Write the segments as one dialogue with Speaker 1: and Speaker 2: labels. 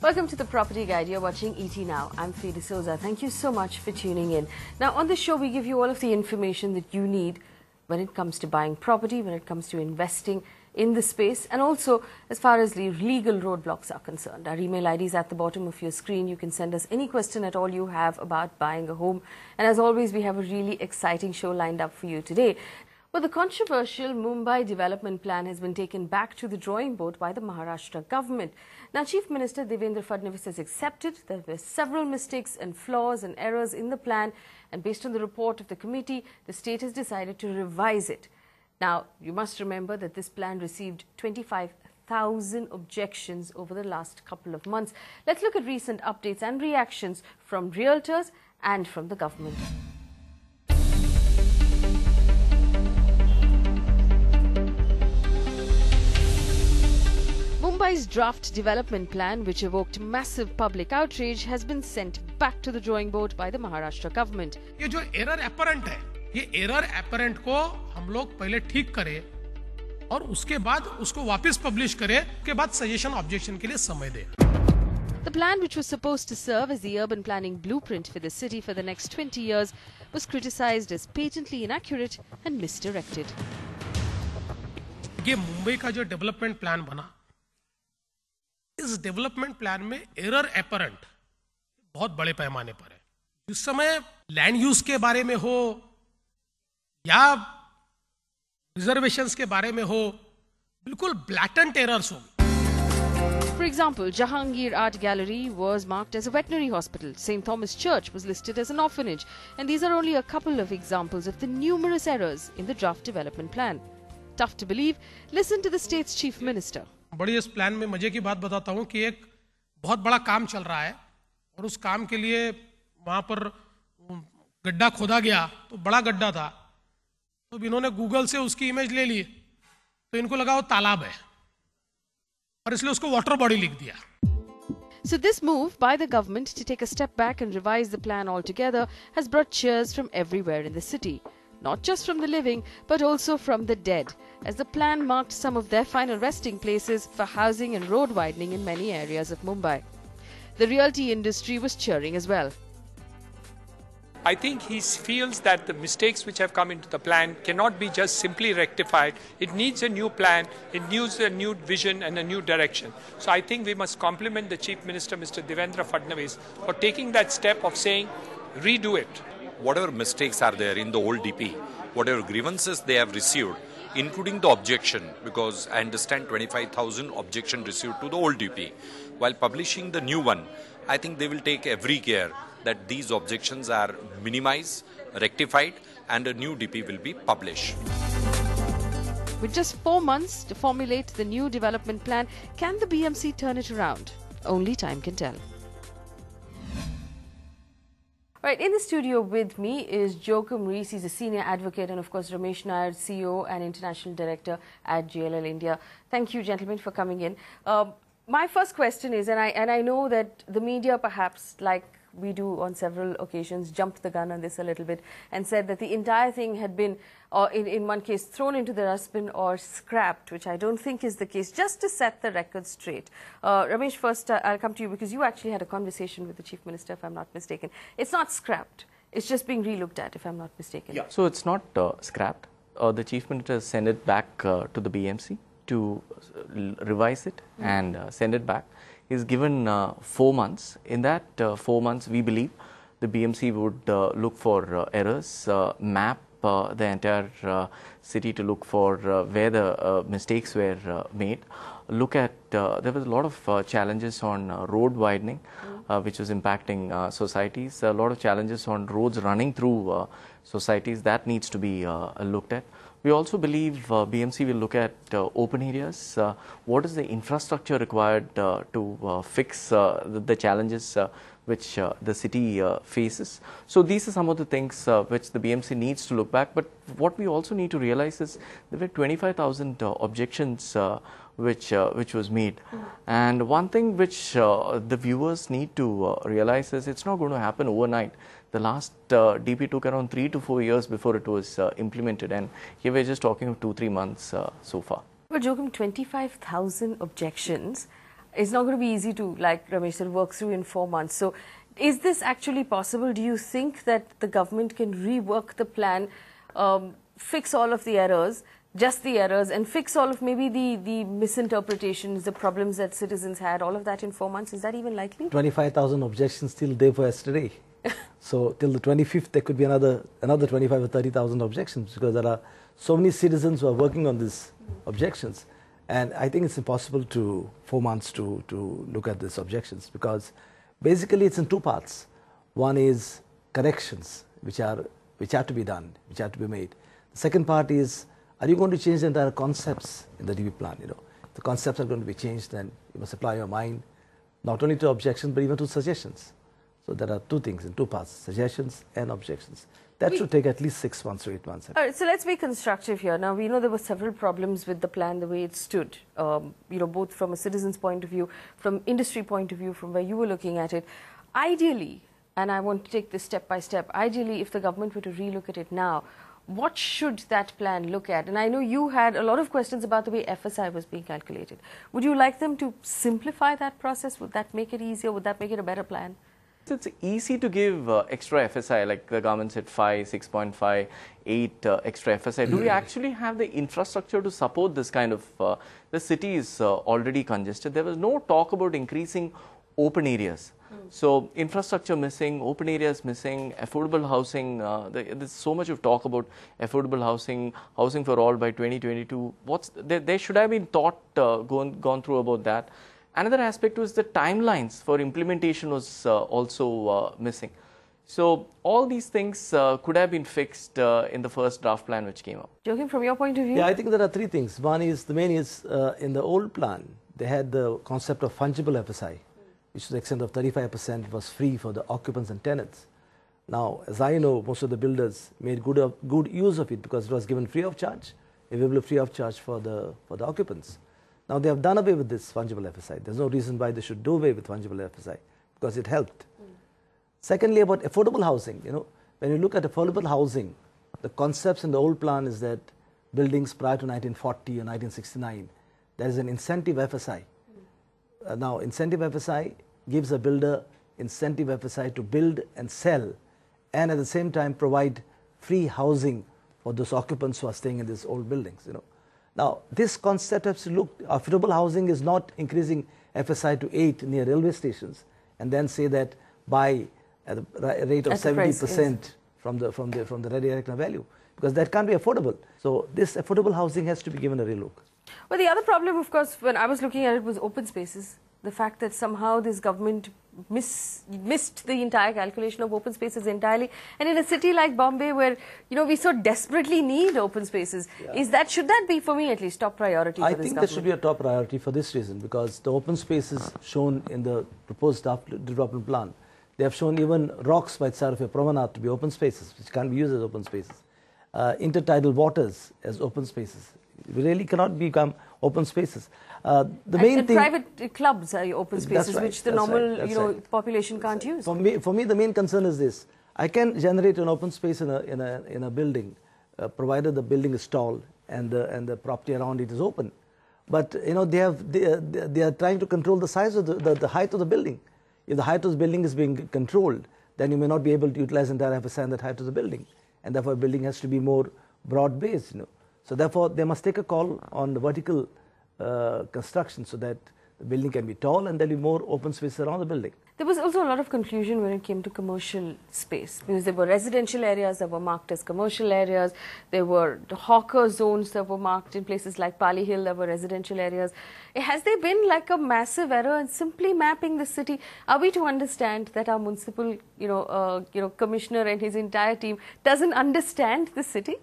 Speaker 1: Welcome to the Property Guide. You're watching ET Now. I'm Fee D'Souza. Thank you so much for tuning in. Now, on this show, we give you all of the information that you need when it comes to buying property, when it comes to investing in the space, and also as far as the legal roadblocks are concerned. Our email ID is at the bottom of your screen. You can send us any question at all you have about buying a home. And as always, we have a really exciting show lined up for you today. Well, the controversial Mumbai Development Plan has been taken back to the drawing board by the Maharashtra government. Now, Chief Minister Devendra Fadnavis has accepted there were several mistakes and flaws and errors in the plan, and based on the report of the committee, the state has decided to revise it. Now, you must remember that this plan received 25,000 objections over the last couple of months. Let's look at recent updates and reactions from realtors and from the government. Mumbai's draft development plan, which evoked massive public outrage, has been sent back to the drawing board by the Maharashtra government.
Speaker 2: ये जो error apparent है, ये error apparent को हम लोग पहले ठीक करें और उसके बाद उसको वापस publish करें, उसके बाद suggestion objection के लिए समय दें.
Speaker 1: The plan, which was supposed to serve as the urban planning blueprint for the city for the next 20 years, was criticized as patently inaccurate and misdirected.
Speaker 2: ये मुंबई का जो development plan बना, इस डेवलपमेंट प्लान में एरर एपरेंट बहुत बड़े पैमाने पर है. जिस समय लैंड यूज के बारे में हो या रिजर्वेशंस के बारे में हो, बिल्कुल ब्लैटेंट एरर्स हो.
Speaker 1: For example, Jahangir Art Gallery was marked as a veterinary hospital. St. Thomas Church was listed as an orphanage. And these are only a couple of examples of the numerous errors in the draft development plan. Tough to believe? Listen to the state's chief minister.
Speaker 2: बड़ी इस plan में मजे की बात बताता हूँ कि एक बहुत बड़ा काम चल रहा है और उस काम के लिए वहाँ पर गड्ढा खोदा गया तो बड़ा गड्ढा था, तो इन्होंने गूगल से उसकी इमेज ले ली तो इनको लगा वो तालाब है और इसलिए उसको वाटर बॉडी लिख दिया.
Speaker 1: So this move by the government to take a step back and revise the plan altogether has brought cheers from everywhere in the city. Not just from the living, but also from the dead, as the plan marked some of their final resting places for housing and road widening in many areas of Mumbai. The realty industry was cheering as well.
Speaker 3: I think he feels that the mistakes which have come into the plan cannot be just simply rectified. It needs a new plan, it needs a new vision and a new direction. So I think we must compliment the Chief Minister, Mr. Devendra Fadnavis, for taking that step of saying, redo it.
Speaker 4: Whatever mistakes are there in the old DP, whatever grievances they have received, including the objection, because I understand 25,000 objections received to the old DP. While publishing the new one, I think they will take every care that these objections are minimized, rectified, and a new DP will be published.
Speaker 1: With just 4 months to formulate the new development plan, can the BMC turn it around? Only time can tell. Right, in the studio with me is Joachim Rees. He's a senior advocate, and of course Ramesh Nair, CEO and International Director at JLL India. Thank you, gentlemen, for coming in. My first question is, and I know that the media, perhaps like we do on several occasions, jumped the gun on this a little bit and said that the entire thing had been, in one case, thrown into the dustbin or scrapped, which I don't think is the case, just to set the record straight. Ramesh, first I'll come to you because you actually had a conversation with the Chief Minister, if I'm not mistaken. It's not scrapped. It's just being relooked at, if I'm not mistaken.
Speaker 5: Yeah. So it's not scrapped. The Chief Minister sent it back to the BMC to revise it and send it back. He's given 4 months. In that 4 months, we believe the BMC would look for errors, map the entire city to look for where the mistakes were made. Look at, there was a lot of challenges on road widening, which was impacting societies. A lot of challenges on roads running through societies that needs to be looked at. We also believe BMC will look at open areas. What is the infrastructure required to fix the challenges which the city faces? So these are some of the things which the BMC needs to look back. But what we also need to realize is there were 25,000 objections which was made. And one thing which the viewers need to realize is it's not going to happen overnight. The last DP took around 3 to 4 years before it was implemented, and here we're just talking of 2-3 months so far.
Speaker 1: Well, Joachim, 25,000 objections. it's not going to be easy to, like Ramesh said, work through in 4 months. So is this actually possible? Do you think that the government can rework the plan, fix all of the errors, just the errors, and fix all of maybe the misinterpretations, the problems that citizens had, all of that in 4 months? Is that even likely?
Speaker 6: 25,000 objections still there for yesterday. So till the 25th, there could be another 25 or 30,000 objections, because there are so many citizens who are working on these objections. And I think it's impossible to 4 months to look at these objections, because basically it's in two parts. One is corrections which have to be done, which have to be made. The second part is, are you going to change the entire concepts in the DP plan? You know, if the concepts are going to be changed, then you must apply your mind not only to objections but even to suggestions. So there are two things in two parts: suggestions and objections. That should take at least 6 months to 8 months.
Speaker 1: All right, so let's be constructive here. Now, we know there were several problems with the plan, the way it stood, you know, both from a citizen's point of view, from industry point of view, from where you were looking at it. Ideally, and I want to take this step by step, ideally, if the government were to relook at it now, what should that plan look at? And I know you had a lot of questions about the way FSI was being calculated. Would you like them to simplify that process? Would that make it easier? Would that make it a better plan?
Speaker 5: It's easy to give extra FSI, like the government said 5, 6.5, 8 extra FSI. Do we actually have the infrastructure to support this kind of, the city is already congested. There was no talk about increasing open areas. So infrastructure missing, open areas missing, affordable housing, there's so much of talk about affordable housing, housing for all by 2022. There should have been thought gone through about that. Another aspect was the timelines for implementation was also missing. So all these things could have been fixed in the first draft plan which came up.
Speaker 1: Joachim, from your point of view?
Speaker 6: Yeah, I think there are three things. One is, the main is, in the old plan, they had the concept of fungible FSI, which to the extent of 35% was free for the occupants and tenants. Now, as I know, most of the builders made good use of it, because it was given free of charge, available free of charge for the occupants. Now they have done away with this fungible FSI. There's no reason why they should do away with fungible FSI, because it helped. Secondly, about affordable housing, you know, when you look at affordable housing, the concepts in the old plan is that buildings prior to 1940 or 1969, there is an incentive FSI. Now, incentive FSI gives a builder incentive FSI to build and sell, and at the same time provide free housing for those occupants who are staying in these old buildings, you know. Now, this concept has to look, affordable housing is not increasing FSI to 8 near railway stations and then say that buy at a rate of 70% from the ready reckoner value, because that can't be affordable. So this affordable housing has to be given a relook.
Speaker 1: Well, the other problem, of course, when I was looking at it, was open spaces. The fact that somehow this government missed the entire calculation of open spaces entirely, and in a city like Bombay, where, you know, we so desperately need open spaces, should that be, for me at least, top priority for this government?
Speaker 6: I think that should be a top priority for this reason, because the open spaces shown in the proposed development plan, they have shown even rocks by the side of a promenade to be open spaces, which can be used as open spaces. Intertidal waters as open spaces. Really cannot become open spaces. The main thing,
Speaker 1: private clubs are open spaces, right, which the normal population can't use.
Speaker 6: For me, the main concern is this: I can generate an open space in a building, provided the building is tall and the property around it is open. But you know, they are trying to control the size of the height of the building. If the height of the building is being controlled, then you may not be able to utilize the entire FSI and that height of the building, and therefore, a building has to be more broad-based. You know. So therefore, they must take a call on the vertical construction, so that the building can be tall and there will be more open space around the building.
Speaker 1: There was also a lot of confusion when it came to commercial space, because there were residential areas that were marked as commercial areas. There were the hawker zones that were marked in places like Pali Hill that were residential areas. Has there been like a massive error in simply mapping the city? Are we to understand that our municipal, commissioner and his entire team doesn't understand the city?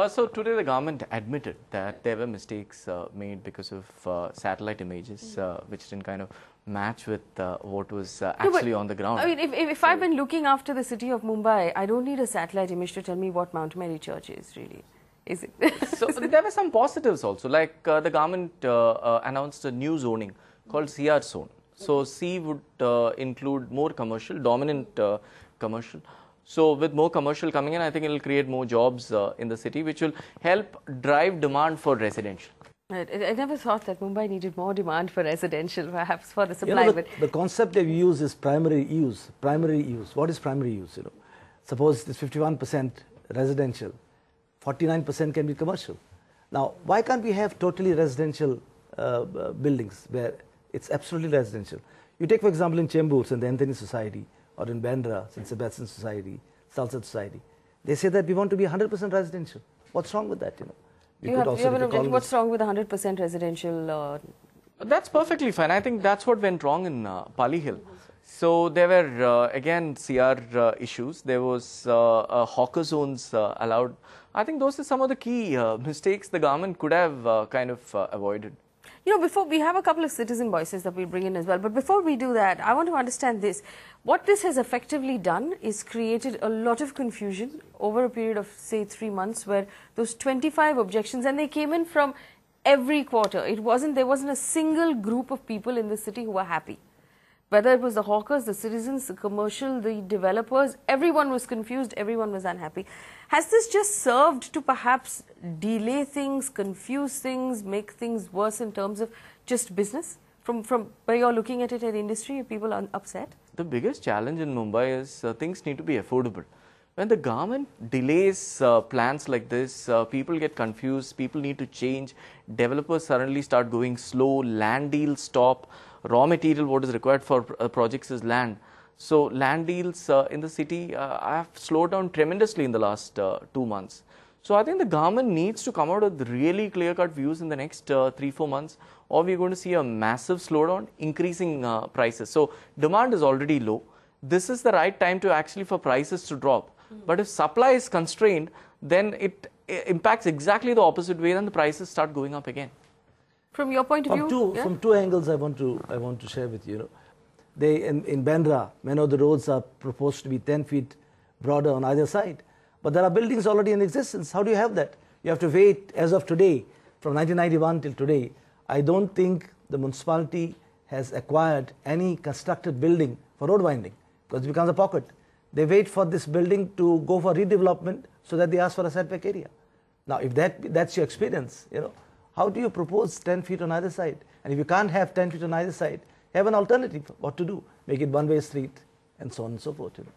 Speaker 5: So today the government admitted that there were mistakes made because of satellite images, which didn't kind of match with what was actually on the ground.
Speaker 1: I mean, if I've been looking after the city of Mumbai, I don't need a satellite image to tell me what Mount Mary Church is, really. Is it?
Speaker 5: So there were some positives also, like the government announced a new zoning called CR zone. So C would include more commercial, dominant commercial. So with more commercial coming in, I think it will create more jobs in the city, which will help drive demand for residential.
Speaker 1: I never thought that Mumbai needed more demand for residential, perhaps for the supply.
Speaker 6: You know,
Speaker 1: but
Speaker 6: the concept that we use is primary use. Primary use. What is primary use? You know, suppose it's 51% residential, 49% can be commercial. Now, why can't we have totally residential buildings where it's absolutely residential? You take, for example, in Chembur, in the Anthony Society, or in Bandra, St. Sebastian Society, Salsat Society, they say that we want to be 100% residential. What's wrong with that? You know,
Speaker 1: you have an objection. What's wrong with 100% residential?
Speaker 5: That's perfectly fine. I think that's what went wrong in Pali Hill. So there were again CR issues. There was hawker zones allowed. I think those are some of the key mistakes the government could have kind of avoided.
Speaker 1: You know, before we have a couple of citizen voices that we'll bring in as well, but before we do that, I want to understand this. What this has effectively done is created a lot of confusion over a period of, say, 3 months, where those 25 objections, and they came in from every quarter. There wasn't a single group of people in the city who were happy. Whether it was the hawkers, the citizens, the commercial, the developers, everyone was confused, everyone was unhappy. Has this just served to perhaps delay things, confuse things, make things worse in terms of just business? From where you're looking at it in industry, are people upset?
Speaker 5: The biggest challenge in Mumbai is things need to be affordable. When the government delays plans like this, people get confused, people need to change, developers suddenly start going slow, land deals stop, raw material what is required for projects is land. So land deals in the city have slowed down tremendously in the last 2 months. So I think the government needs to come out with really clear-cut views in the next 3-4 months, or we're going to see a massive slowdown, increasing prices. So demand is already low. This is the right time to actually for prices to drop. But if supply is constrained, then it impacts exactly the opposite way, and the prices start going up again.
Speaker 1: From your point of view,
Speaker 6: from two angles, I want to share with you. You know, in Bandra, many of the roads are proposed to be 10 feet broader on either side, but there are buildings already in existence. How do you have that? You have to wait. As of today, from 1991 till today, I don't think the municipality has acquired any constructed building for road winding, because it becomes a pocket. They wait for this building to go for redevelopment, so that they ask for a setback area. Now, if that's your experience, you know, how do you propose 10 feet on either side? And if you can't have 10 feet on either side, have an alternative. What to do? Make it one-way street, and so on and so forth. You know.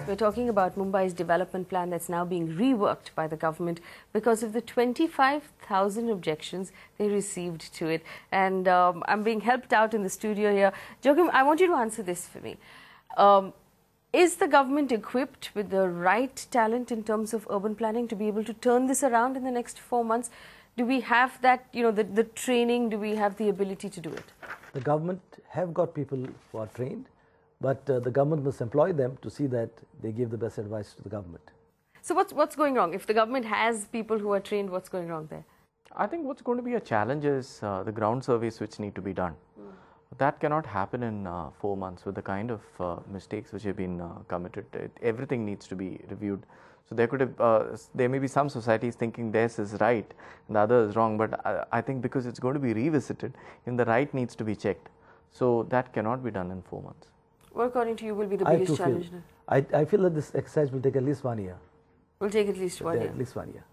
Speaker 1: We're talking about Mumbai's development plan that's now being reworked by the government because of the 25,000 objections they received to it. And I'm being helped out in the studio here. Joachim, I want you to answer this for me. Is the government equipped with the right talent in terms of urban planning to be able to turn this around in the next 4 months? Do we have that, you know, the training? Do we have the ability to do it?
Speaker 6: The government have got people who are trained, but the government must employ them to see that they give the best advice to the government.
Speaker 1: So what's going wrong? If the government has people who are trained, what's going wrong there?
Speaker 5: I think what's going to be a challenge is the ground surveys which need to be done. That cannot happen in 4 months with the kind of mistakes which have been committed. Everything needs to be reviewed. So there may be some societies thinking theirs is right and the other is wrong, but I think because it's going to be revisited, and the right needs to be checked. So that cannot be done in 4 months.
Speaker 1: What, according to you, will be the biggest challenge?
Speaker 6: I feel that this exercise will take at least 1 year.
Speaker 1: Will take at least 1 year.
Speaker 6: At least 1 year.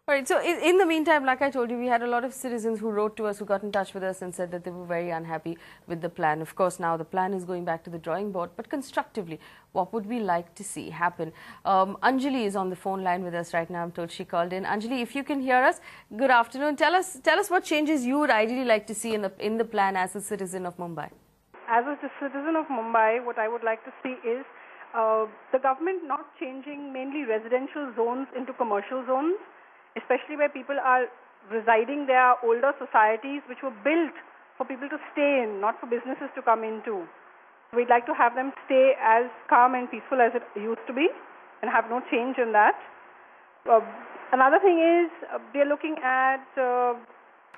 Speaker 1: All right, so in the meantime, like I told you, we had a lot of citizens who wrote to us, who got in touch with us and said that they were very unhappy with the plan. Of course, now the plan is going back to the drawing board, but constructively, what would we like to see happen? Anjali is on the phone line with us right now. I'm told she called in. Anjali, if you can hear us, good afternoon. Tell us what changes you would ideally like to see in the plan as a citizen of Mumbai.
Speaker 7: As a citizen of Mumbai, what I would like to see is the government not changing mainly residential zones into commercial zones, especially where people are residing. There are older societies which were built for people to stay in, not for businesses to come into. We'd like to have them stay as calm and peaceful as it used to be and have no change in that. Another thing is they're looking at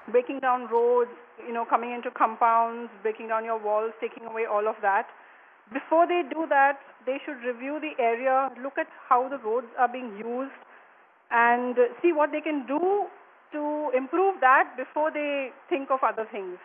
Speaker 7: breaking down roads, you know, coming into compounds, breaking down your walls, taking away all of that. Before they do that, they should review the area, look at how the roads are being used, and see what they can do to improve that before they think of other things.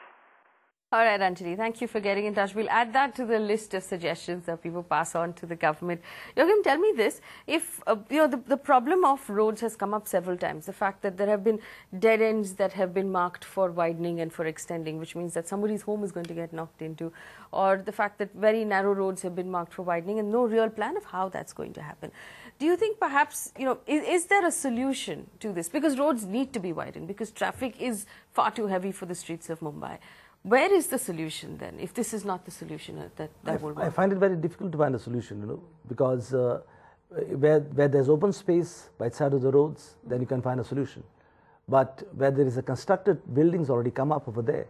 Speaker 1: All right, Anjali, thank you for getting in touch. We'll add that to the list of suggestions that people pass on to the government. Yogam, tell me this. If, the problem of roads has come up several times. The fact that there have been dead ends that have been marked for widening and for extending, which means that somebody's home is going to get knocked into. Or the fact that very narrow roads have been marked for widening and no real plan of how that's going to happen. Do you think perhaps, is there a solution to this? Because roads need to be widened, because traffic is far too heavy for the streets of Mumbai. Where is the solution then, if this is not the solution that will work?
Speaker 6: I find it very difficult to find a solution, because where there's open space by the side of the roads, then you can find a solution. But where there is a constructed buildings already come up over there,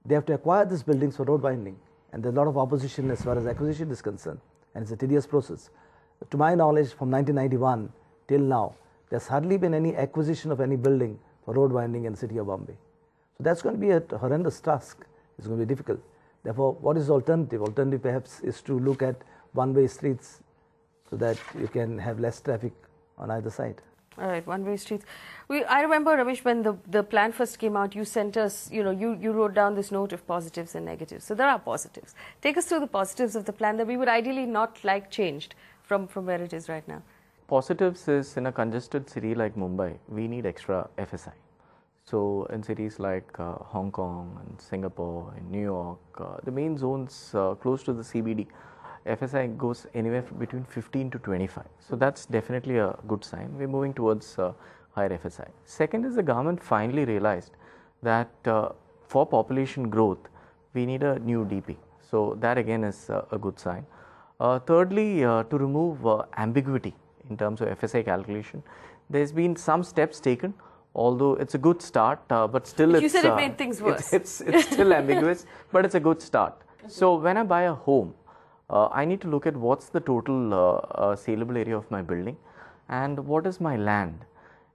Speaker 6: they have to acquire these buildings for road widening. And there's a lot of opposition as far as acquisition is concerned. And it's a tedious process. To my knowledge, from 1991 till now, there's hardly been any acquisition of any building for road widening in the city of Bombay. So that's going to be a horrendous task. It's going to be difficult. Therefore, what is the alternative? Alternative perhaps is to look at one-way streets so that you can have less traffic on either side.
Speaker 1: All right, one-way streets. I remember, Ramesh, when the plan first came out, you sent us, you wrote down this note of positives and negatives. So there are positives. Take us through the positives of the plan that we would ideally not like changed from where it is right now.
Speaker 5: Positives is, in a congested city like Mumbai, we need extra FSI. So in cities like Hong Kong and Singapore and New York, the main zones close to the CBD, FSI goes anywhere between 15 to 25. So that's definitely a good sign. We're moving towards higher FSI. Second is the government finally realized that for population growth, we need a new DP. So that again is a good sign. Thirdly, to remove ambiguity in terms of FSI calculation, there's been some steps taken. Although it's a good start, but still
Speaker 1: you said it made things worse.
Speaker 5: It's still ambiguous, but it's a good start. So when I buy a home, I need to look at what's the total saleable area of my building and what is my land.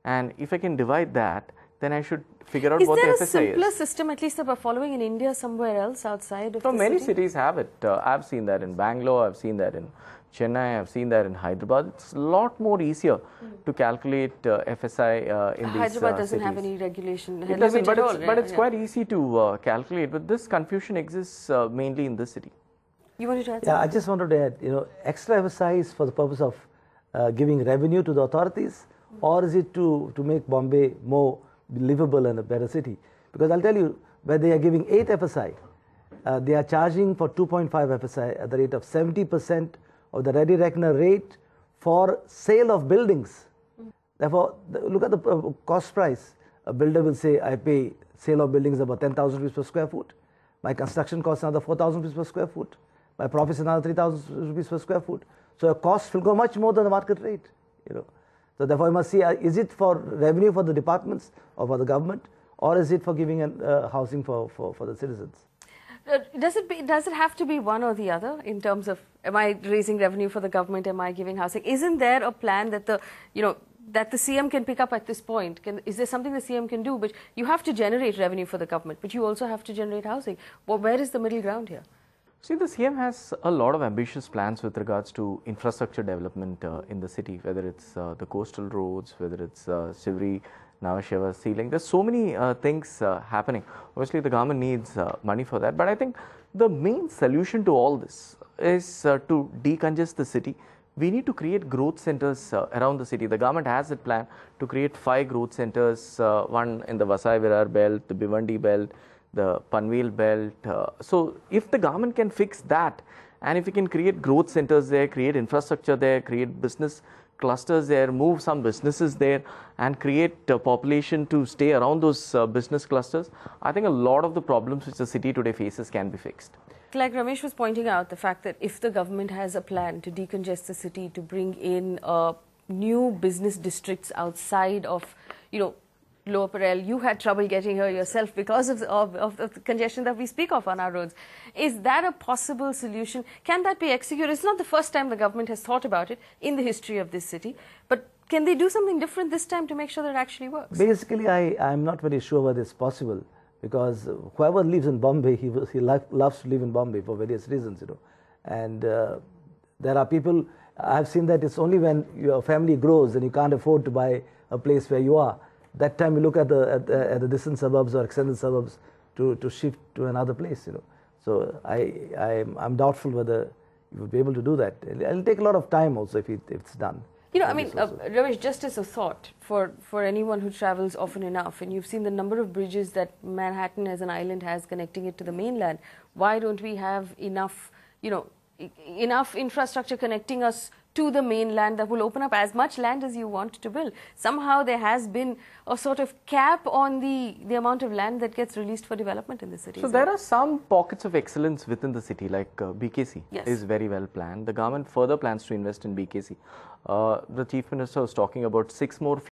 Speaker 5: And if I can divide that, then I should figure out what the FSI is.
Speaker 1: Is there a simpler system, at least that we're following in India somewhere else outside of the city?
Speaker 5: Many cities have it. I've seen that in Bangalore, I've seen that in Chennai, I've seen that in Hyderabad. It's a lot more easier to calculate FSI in these
Speaker 1: Hyderabad doesn't
Speaker 5: cities.
Speaker 1: have any regulation.
Speaker 5: It doesn't, but it's quite easy to calculate. But this confusion exists mainly in this city.
Speaker 1: You wanted to add something?
Speaker 6: Yeah, I just wanted to add, extra FSI is for the purpose of giving revenue to the authorities, or is it to make Bombay more livable and a better city? Because I'll tell you, where they are giving 8 FSI, they are charging for 2.5 FSI at the rate of 70% of the ready reckoner rate for sale of buildings. Therefore, look at the cost price. A builder will say, I pay sale of buildings about 10,000 rupees per square foot. My construction costs another 4,000 rupees per square foot. My profit is another 3,000 rupees per square foot. So your cost will go much more than the market rate. So therefore, you must see, is it for revenue for the departments or for the government, or is it for giving housing for the citizens?
Speaker 1: Does it have to be one or the other in terms of, am I raising revenue for the government, am I giving housing? Isn't there a plan that the CM can pick up at this point? Is there something the CM can do? But you have to generate revenue for the government, but you also have to generate housing. Well, where is the middle ground here?
Speaker 5: See, the CM has a lot of ambitious plans with regards to infrastructure development in the city, whether it's the coastal roads, whether it's Sivri, Navasheva, Sealing. There's so many things happening. Obviously, the government needs money for that. But I think the main solution to all this is to decongest the city. We need to create growth centers around the city. The government has a plan to create 5 growth centers, one in the Vasai Virar belt, the Bhiwandi belt, the Panvel belt. So if the government can fix that, and if we can create growth centers there, create infrastructure there, create business clusters there, move some businesses there, and create population to stay around those business clusters, I think a lot of the problems which the city today faces can be fixed.
Speaker 1: Like Ramesh was pointing out, the fact that if the government has a plan to decongest the city, to bring in new business districts outside of, Lower Parel, you had trouble getting here yourself because of the congestion that we speak of on our roads. Is that a possible solution? Can that be executed? It's not the first time the government has thought about it in the history of this city, but can they do something different this time to make sure that it actually works?
Speaker 6: Basically, I'm not very sure whether it's possible, because whoever lives in Bombay, he loves to live in Bombay for various reasons, And there are people, I've seen that it's only when your family grows and you can't afford to buy a place where you are. That time you look at the distant suburbs or extended suburbs to shift to another place, you know. So I'm doubtful whether you would be able to do that. It'll take a lot of time also if it's done.
Speaker 1: You know, I mean, Ramesh, just as a thought for anyone who travels often enough, and you've seen the number of bridges that Manhattan as an island has connecting it to the mainland, why don't we have enough, you know, enough infrastructure connecting us to the mainland that will open up as much land as you want to build? Somehow there has been a sort of cap on the amount of land that gets released for development in the city.
Speaker 5: So there are some pockets of excellence within the city, like BKC
Speaker 1: Yes.
Speaker 5: is very well planned. The government further plans to invest in BKC. The Chief Minister was talking about 6 more